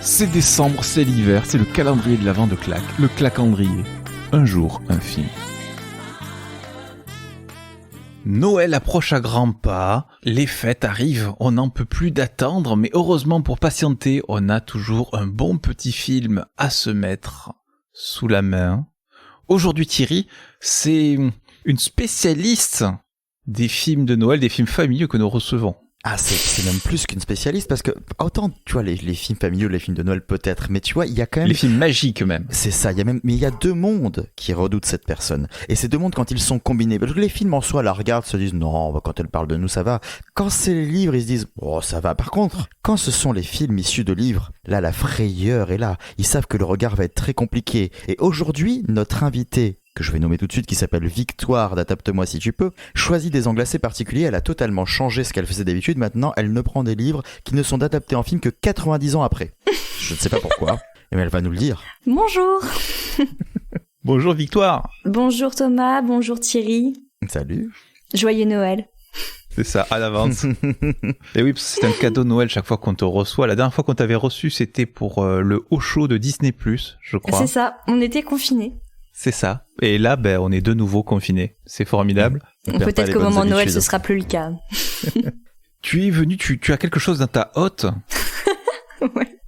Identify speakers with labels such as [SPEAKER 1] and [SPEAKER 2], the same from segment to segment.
[SPEAKER 1] C'est décembre, c'est l'hiver, c'est le calendrier de l'Avent de Clac, le clacandrier. Un jour, un film. Noël approche à grands pas, les fêtes arrivent, on n'en peut plus d'attendre, mais heureusement pour patienter, on a toujours un bon petit film à se mettre sous la main. Aujourd'hui Thierry, c'est une spécialiste des films de Noël, des films familiaux que nous recevons.
[SPEAKER 2] Ah, c'est même plus qu'une spécialiste, parce que autant, tu vois, les films familiaux, les films de Noël peut-être, mais tu vois, il y a quand même...
[SPEAKER 1] Les films magiques même.
[SPEAKER 2] C'est ça, mais il y a deux mondes qui redoutent cette personne. Et ces deux mondes, quand ils sont combinés, parce que les films en soi la regardent, se disent, non, quand elle parle de nous, ça va. Quand c'est les livres, ils se disent, oh, ça va. Par contre, quand ce sont les films issus de livres, là, la frayeur est là. Ils savent que le regard va être très compliqué. Et aujourd'hui, notre invité, que je vais nommer tout de suite, qui s'appelle Victoire d'Adapte-moi si tu peux, choisit des angles assez particuliers. Elle a totalement changé ce qu'elle faisait d'habitude. Maintenant, elle ne prend des livres qui ne sont adaptés en film que 90 ans après. Je ne sais pas pourquoi, mais elle va nous le dire.
[SPEAKER 3] Bonjour.
[SPEAKER 1] Bonjour Victoire.
[SPEAKER 3] Bonjour Thomas, bonjour Thierry.
[SPEAKER 2] Salut.
[SPEAKER 3] Joyeux Noël.
[SPEAKER 1] C'est ça, à l'avance. Et oui, parce que c'est un cadeau de Noël chaque fois qu'on te reçoit. La dernière fois qu'on t'avait reçu, c'était pour le haut show de Disney+, je crois.
[SPEAKER 3] C'est ça, on était confinés.
[SPEAKER 1] C'est ça. Et là, on est de nouveau confinés. C'est formidable.
[SPEAKER 3] Peut-être qu'au moment de Noël, ce sera plus le cas.
[SPEAKER 1] Tu es venu, tu as quelque chose dans ta hotte.
[SPEAKER 3] Ouais.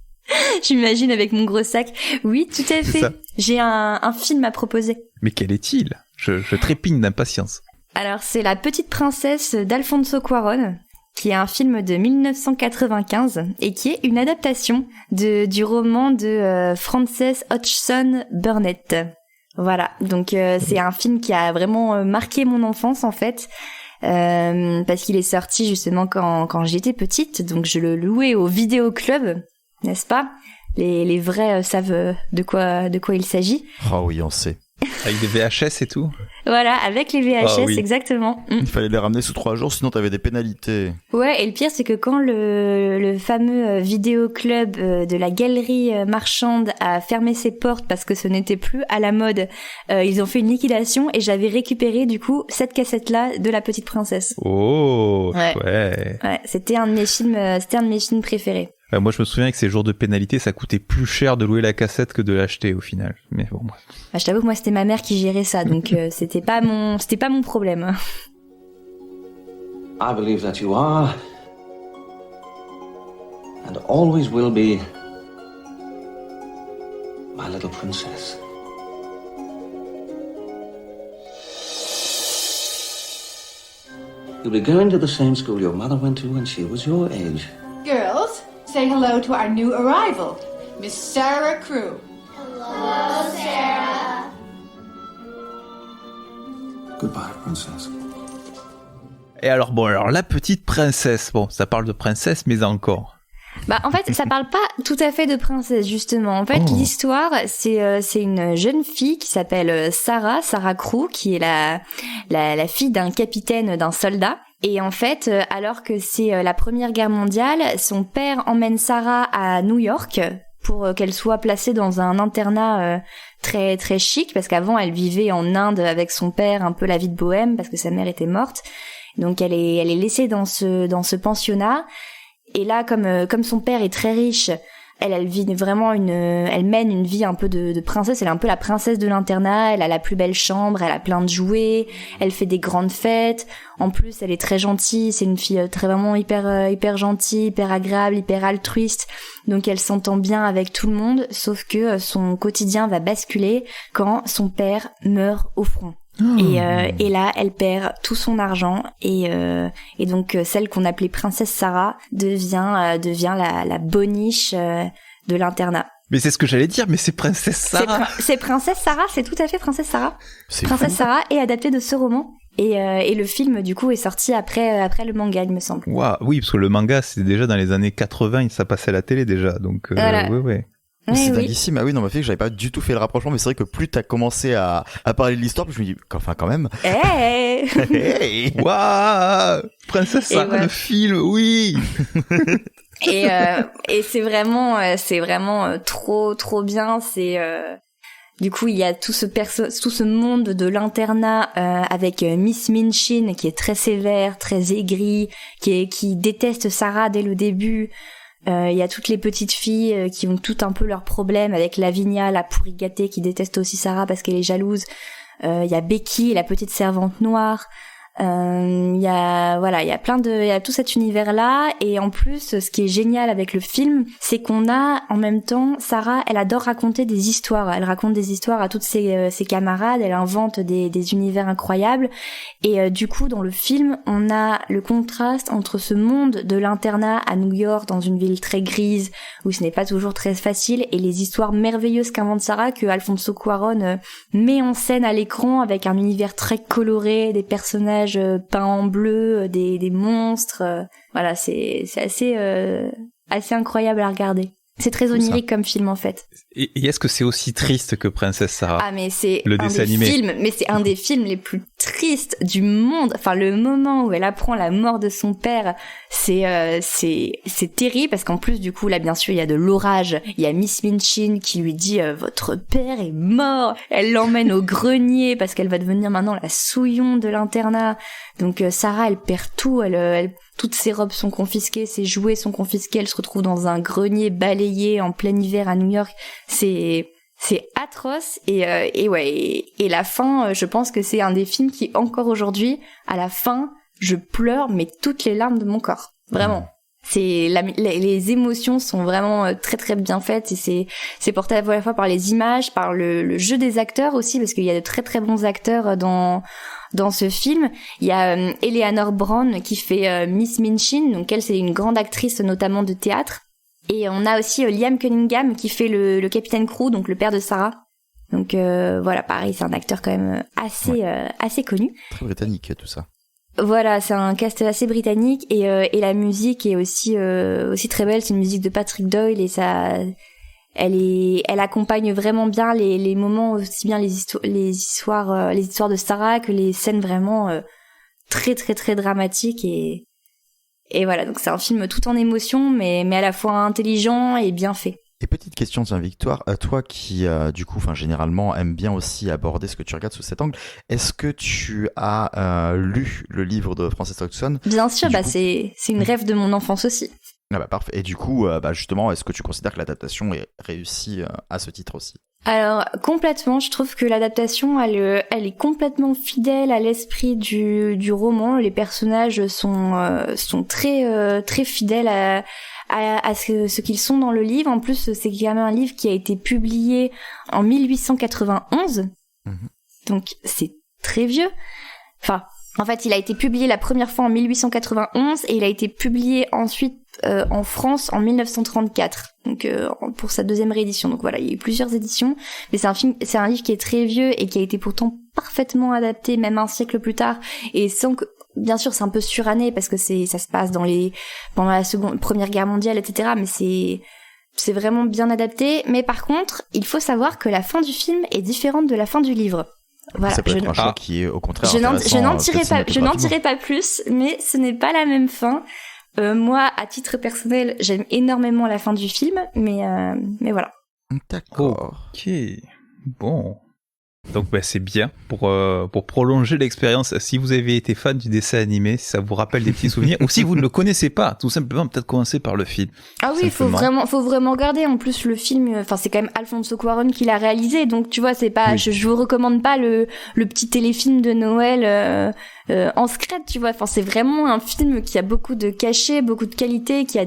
[SPEAKER 3] J'imagine avec mon gros sac. Oui, tout à fait. J'ai un film à proposer.
[SPEAKER 1] Mais quel est-il ? Je trépigne d'impatience.
[SPEAKER 3] Alors, c'est La Petite Princesse d'Alfonso Cuarón, qui est un film de 1995 et qui est une adaptation du roman de Frances Hodgson Burnett. Voilà, donc c'est un film qui a vraiment marqué mon enfance en fait, parce qu'il est sorti justement quand j'étais petite, donc je le louais au vidéoclub, n'est-ce pas ? Les vrais savent de quoi il s'agit.
[SPEAKER 2] Oh oui, on sait.
[SPEAKER 1] Avec des VHS et tout ?
[SPEAKER 3] Voilà, avec les VHS,
[SPEAKER 1] oh, oui.
[SPEAKER 3] Exactement.
[SPEAKER 2] Il fallait les ramener sous 3 jours, sinon t'avais des pénalités.
[SPEAKER 3] Ouais, et le pire, c'est que quand le fameux vidéoclub de la galerie marchande a fermé ses portes parce que ce n'était plus à la mode, ils ont fait une liquidation et j'avais récupéré du coup cette cassette-là de La Petite Princesse.
[SPEAKER 1] Oh,
[SPEAKER 3] ouais.
[SPEAKER 1] Chouette.
[SPEAKER 3] Ouais, c'était un de mes films préférés.
[SPEAKER 1] Moi, je me souviens que ces jours de pénalité, ça coûtait plus cher de louer la cassette que de l'acheter au final. Mais bon, bref.
[SPEAKER 3] Je t'avoue que moi, c'était ma mère qui gérait ça, donc c'était pas mon problème.
[SPEAKER 4] I believe that you are, and always will be, my little princess. You'll be going to the same school your mother went to when she was your age.
[SPEAKER 5] Girls, say hello to our new arrival, Miss Sarah Crew.
[SPEAKER 6] Hello, Sarah.
[SPEAKER 4] Goodbye, princess.
[SPEAKER 1] Et alors, La Petite Princesse. Bon, ça parle de princesse, mais encore.
[SPEAKER 3] En fait, ça parle pas tout à fait de princesse, justement. En fait, l'histoire, c'est une jeune fille qui s'appelle Sarah Crew, qui est la fille d'un capitaine, d'un soldat. Et en fait, alors que c'est la Première Guerre mondiale, son père emmène Sarah à New York pour qu'elle soit placée dans un internat très très chic, parce qu'avant elle vivait en Inde avec son père, un peu la vie de bohème, parce que sa mère était morte. Donc elle est laissée dans ce pensionnat. Et là, comme son père est très riche, elle vit vraiment elle mène une vie un peu de princesse. Elle est un peu la princesse de l'internat. Elle a la plus belle chambre, elle a plein de jouets, elle fait des grandes fêtes. En plus, elle est très gentille. C'est une fille vraiment hyper gentille, hyper agréable, hyper altruiste. Donc elle s'entend bien avec tout le monde, sauf que son quotidien va basculer quand son père meurt au front. Et là, elle perd tout son argent et donc celle qu'on appelait Princesse Sarah devient la boniche de l'internat.
[SPEAKER 1] Mais c'est ce que j'allais dire, mais c'est Princesse Sarah.
[SPEAKER 3] C'est Princesse Sarah, c'est tout à fait Princesse Sarah. Princesse Sarah est adaptée de ce roman. Et le film, du coup, est sorti après le manga, il me semble.
[SPEAKER 1] Wow, oui, parce que le manga, c'est déjà dans les années 80, ça passait à la télé déjà, donc
[SPEAKER 3] voilà.
[SPEAKER 1] ouais.
[SPEAKER 2] C'est dinguissime. Ah oui, non, ma fille, j'avais pas du tout fait le rapprochement, mais c'est vrai que plus t'as commencé à parler de l'histoire, plus je me dis, enfin, quand même.
[SPEAKER 3] Hey
[SPEAKER 1] Waouh, Princesse Sarah, le film, oui.
[SPEAKER 3] Et c'est vraiment trop bien. Du coup, il y a tout ce monde de l'internat avec Miss Minchin qui est très sévère, très aigrie, qui déteste Sarah dès le début. Il y a toutes les petites filles qui ont tout un peu leurs problèmes avec Lavinia, la pourri gâtée qui déteste aussi Sarah parce qu'elle est jalouse. Il y a Becky, la petite servante noire. Il y a tout cet univers-là, et en plus, ce qui est génial avec le film, c'est qu'on a, en même temps, Sarah, elle adore raconter des histoires. Elle raconte des histoires à toutes ses camarades, elle invente des univers incroyables, et du coup, dans le film, on a le contraste entre ce monde de l'internat à New York, dans une ville très grise, où ce n'est pas toujours très facile, et les histoires merveilleuses qu'invente Sarah, que Alfonso Cuarón met en scène à l'écran, avec un univers très coloré, des personnages peints en bleu, des monstres. Voilà, c'est assez incroyable à regarder. C'est très onirique comme film en fait.
[SPEAKER 1] Et est-ce que c'est aussi triste que Princesse Sarah?
[SPEAKER 3] Ah mais c'est
[SPEAKER 1] le dessin animé.
[SPEAKER 3] C'est un des films les plus tristes du monde. Enfin, le moment où elle apprend la mort de son père, c'est terrible parce qu'en plus du coup là bien sûr il y a de l'orage. Il y a Miss Minchin qui lui dit votre père est mort. Elle l'emmène au grenier parce qu'elle va devenir maintenant la souillon de l'internat. Donc Sarah elle perd tout. Toutes ses robes sont confisquées, ses jouets sont confisqués, elle se retrouve dans un grenier balayé en plein hiver à New York. C'est atroce et la fin, je pense que c'est un des films qui encore aujourd'hui, à la fin, je pleure mais toutes les larmes de mon corps. Vraiment. Les émotions sont vraiment très très bien faites et c'est porté à la fois par les images, par le jeu des acteurs aussi parce qu'il y a de très très bons acteurs dans ce film. Il y a Eleanor Brown qui fait Miss Minchin, donc elle c'est une grande actrice notamment de théâtre. Et on a aussi Liam Cunningham qui fait le capitaine Crew, donc le père de Sarah. Donc voilà, pareil, c'est un acteur quand même assez connu. Très
[SPEAKER 2] britannique tout ça.
[SPEAKER 3] Voilà, c'est un cast assez britannique et la musique est aussi très belle. C'est une musique de Patrick Doyle et ça, elle accompagne vraiment bien les moments, aussi bien les histoires de Sarah que les scènes vraiment très très très dramatiques et voilà. Donc c'est un film tout en émotion mais à la fois intelligent et bien fait.
[SPEAKER 2] Et petite question, tiens Victoire, toi qui du coup, généralement aime bien aussi aborder ce que tu regardes sous cet angle, est-ce que tu as lu le livre de Frances Hodgson?
[SPEAKER 3] Bien sûr, c'est une rêve de mon enfance aussi.
[SPEAKER 2] Ah parfait. Et du coup, justement, est-ce que tu considères que l'adaptation est réussie à ce titre aussi?
[SPEAKER 3] Alors complètement, je trouve que l'adaptation elle est complètement fidèle à l'esprit du roman. Les personnages sont très très fidèles à ce qu'ils sont dans le livre. En plus, c'est quand même un livre qui a été publié en 1891. Donc c'est très vieux. Enfin, en fait, il a été publié la première fois en 1891 et il a été publié ensuite en France en 1934. Donc pour sa deuxième réédition. Donc voilà, il y a eu plusieurs éditions, mais c'est un livre qui est très vieux et qui a été pourtant parfaitement adapté même un siècle plus tard et sans que bien sûr c'est un peu suranné parce que ça se passe pendant la première guerre mondiale, etc. Mais c'est vraiment bien adapté. Mais par contre, il faut savoir que la fin du film est différente de la fin du livre. Voilà,
[SPEAKER 2] ça peut être un choix qui est au contraire
[SPEAKER 3] je n'en dirai pas plus, mais ce n'est pas la même fin. Moi, à titre personnel, j'aime énormément la fin du film, mais voilà.
[SPEAKER 2] D'accord.
[SPEAKER 1] Ok, bon. Donc c'est bien pour prolonger l'expérience. Si vous avez été fan du dessin animé, si ça vous rappelle des petits souvenirs, ou si vous ne le connaissez pas, tout simplement peut-être commencer par le film.
[SPEAKER 3] Ah oui, faut vraiment regarder. En plus le film, c'est quand même Alfonso Cuarón qui l'a réalisé, donc tu vois c'est pas, je vous recommande pas le petit téléfilm de Noël en secret, tu vois. Enfin c'est vraiment un film qui a beaucoup de cachet, beaucoup de qualité, qui a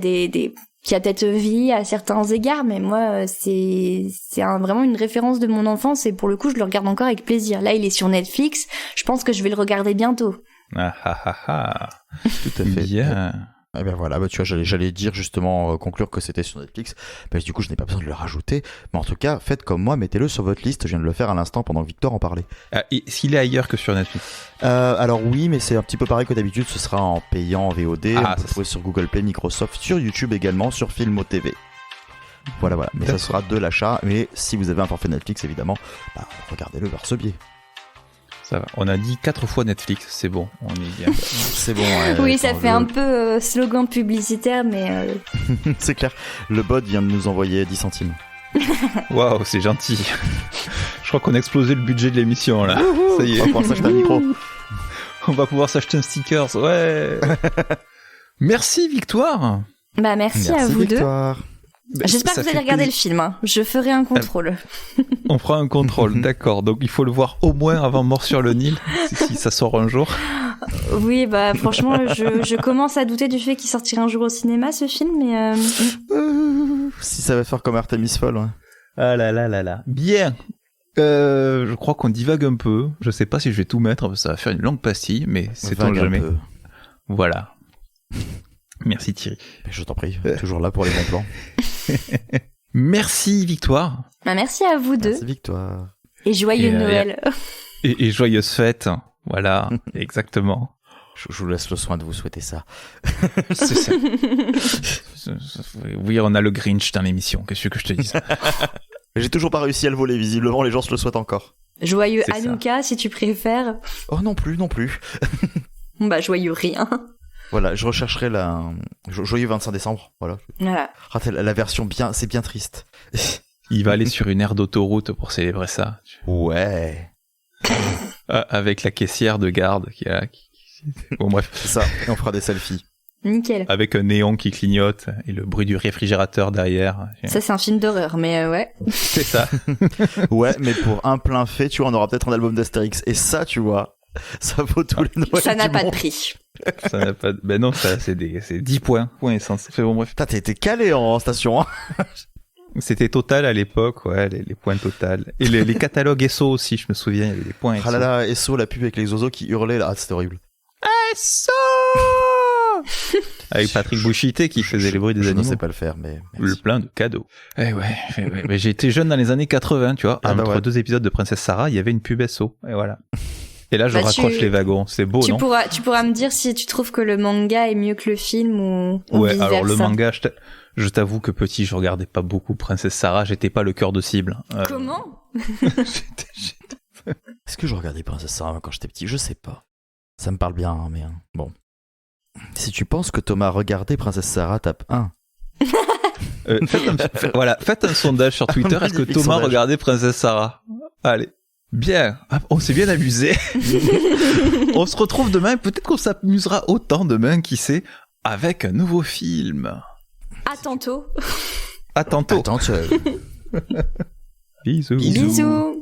[SPEAKER 3] qui a peut-être vieilli à certains égards, mais moi, c'est vraiment une référence de mon enfance et pour le coup, je le regarde encore avec plaisir. Là, il est sur Netflix. Je pense que je vais le regarder bientôt.
[SPEAKER 2] Tout à fait.
[SPEAKER 1] Bien.
[SPEAKER 2] Eh ben voilà, tu vois, j'allais dire justement conclure que c'était sur Netflix, parce que du coup je n'ai pas besoin de le rajouter, mais en tout cas faites comme moi, mettez-le sur votre liste, je viens de le faire à l'instant pendant que Victor en parlait.
[SPEAKER 1] Est-ce qu'il est ailleurs que sur Netflix?
[SPEAKER 2] Alors oui, mais c'est un petit peu pareil que d'habitude, ce sera en payant en VOD, on peut trouver sur Google Play, Microsoft, sur YouTube également, sur Filmo TV. Voilà, mais ça sera de l'achat, mais si vous avez un forfait Netflix évidemment, regardez-le par ce biais.
[SPEAKER 1] Ça va. On a dit 4 fois Netflix, c'est bon, on est bien.
[SPEAKER 2] C'est bon.
[SPEAKER 3] Oui, ça fait un peu slogan publicitaire, mais...
[SPEAKER 2] C'est clair, le bot vient de nous envoyer 10 centimes.
[SPEAKER 1] Waouh, c'est gentil. Je crois qu'on a explosé le budget de l'émission, là. Ça y est.
[SPEAKER 2] On va pouvoir s'acheter un micro.
[SPEAKER 1] On va pouvoir s'acheter un stickers, ouais. Merci, Victoire.
[SPEAKER 3] Bah merci à vous
[SPEAKER 2] Victoire.
[SPEAKER 1] Ben,
[SPEAKER 3] J'espère que
[SPEAKER 1] ça
[SPEAKER 3] vous allez
[SPEAKER 1] fait
[SPEAKER 3] regarder le
[SPEAKER 1] plaisir.
[SPEAKER 3] film. Hein. Je ferai un contrôle.
[SPEAKER 1] On fera un contrôle, d'accord. Donc il faut le voir au moins avant Mort sur le Nil, si ça sort un jour.
[SPEAKER 3] Oui, bah franchement, je commence à douter du fait qu'il sortira un jour au cinéma, ce film, mais...
[SPEAKER 2] Si ça va faire comme Artemis Fowl. Ouais.
[SPEAKER 1] Ah là là là là. Bien. Je crois qu'on divague un peu. Je sais pas si je vais tout mettre, parce que ça va faire une longue pastille, mais sait-on
[SPEAKER 2] Vague un
[SPEAKER 1] jamais.
[SPEAKER 2] peu.
[SPEAKER 1] Voilà. Merci Thierry.
[SPEAKER 2] Mais je t'en prie, toujours là pour les bons plans.
[SPEAKER 1] Merci Victoire.
[SPEAKER 3] Bah, merci à vous deux.
[SPEAKER 2] Merci Victoire.
[SPEAKER 3] Et joyeux
[SPEAKER 1] Et,
[SPEAKER 3] Noël.
[SPEAKER 1] Et joyeuses fêtes. Voilà, exactement.
[SPEAKER 2] Je vous laisse le soin de vous souhaiter ça.
[SPEAKER 1] C'est ça. Oui, on a le Grinch dans l'émission. Qu'est-ce que je te dise?
[SPEAKER 2] J'ai toujours pas réussi à le voler, visiblement les gens se le souhaitent encore.
[SPEAKER 3] Joyeux
[SPEAKER 1] C'est ça.
[SPEAKER 3] Hanouka, si tu préfères.
[SPEAKER 2] Oh non plus.
[SPEAKER 3] Bah, joyeux rien.
[SPEAKER 2] Voilà, je rechercherai joyeux 25 décembre, voilà.
[SPEAKER 3] Voilà.
[SPEAKER 2] Ah, la version bien, c'est bien triste.
[SPEAKER 1] Il va aller sur une aire d'autoroute pour célébrer ça.
[SPEAKER 2] Ouais.
[SPEAKER 1] Avec la caissière de garde qui a... Bon bref.
[SPEAKER 2] C'est ça, et on fera des selfies.
[SPEAKER 3] Nickel.
[SPEAKER 1] Avec un néon qui clignote et le bruit du réfrigérateur derrière.
[SPEAKER 3] Ça, c'est un film d'horreur, mais ouais.
[SPEAKER 1] C'est ça.
[SPEAKER 2] Ouais, mais pour un plein fait, tu vois, on aura peut-être un album d'Astérix. Et ça, tu vois, ça vaut tous les Noëls
[SPEAKER 3] Ça n'a
[SPEAKER 2] du
[SPEAKER 3] pas de
[SPEAKER 2] monde.
[SPEAKER 3] prix.
[SPEAKER 1] Ça n'a pas de... Ben non, ça, c'est 10 points. Point essence. Fait bon, bref.
[SPEAKER 2] Putain, t'as été calé en station, hein.
[SPEAKER 1] C'était Total à l'époque, ouais, les points Total. Et les catalogues SO aussi, je me souviens, il y avait des points SO.
[SPEAKER 2] Ah là là, Esso, la pub avec les oiseaux qui hurlaient là, ah, c'était horrible.
[SPEAKER 1] SO Avec Patrick Bouchité qui faisait les bruits des
[SPEAKER 2] Je ne
[SPEAKER 1] animaux.
[SPEAKER 2] sais pas le faire, mais
[SPEAKER 1] Le
[SPEAKER 2] merci.
[SPEAKER 1] plein de cadeaux. Mais j'ai été jeune dans les années 80, tu vois.
[SPEAKER 2] Ah bah
[SPEAKER 1] Entre
[SPEAKER 2] ouais.
[SPEAKER 1] 2 épisodes de Princesse Sarah, il y avait une pub SO. Et voilà. Et là, je
[SPEAKER 3] Bah,
[SPEAKER 1] raccroche
[SPEAKER 3] tu-
[SPEAKER 1] les wagons. C'est beau,
[SPEAKER 3] Tu
[SPEAKER 1] non?
[SPEAKER 3] pourras me dire si tu trouves que le manga est mieux que le film ou
[SPEAKER 1] Ouais,
[SPEAKER 3] vice-versa.
[SPEAKER 1] alors le manga, je t'avoue que petit, je regardais pas beaucoup Princesse Sarah, j'étais pas le cœur de cible.
[SPEAKER 3] Comment
[SPEAKER 2] Est-ce que je regardais Princesse Sarah quand j'étais petit? Je sais pas. Ça me parle bien, hein, mais bon. Si tu penses que Thomas a regardé Princesse Sarah, tape 1.
[SPEAKER 1] Faites un sondage sur Twitter. Est-ce que
[SPEAKER 2] Magnifique
[SPEAKER 1] Thomas
[SPEAKER 2] sondage.
[SPEAKER 1] regardait Princesse Sarah? Allez. Bien. Ah, on s'est bien amusé. On se retrouve demain. Peut-être qu'on s'amusera autant demain, qui sait, avec un nouveau film.
[SPEAKER 3] À tantôt.
[SPEAKER 1] À tantôt.
[SPEAKER 2] Attends,
[SPEAKER 1] Bisous.
[SPEAKER 3] Bisous.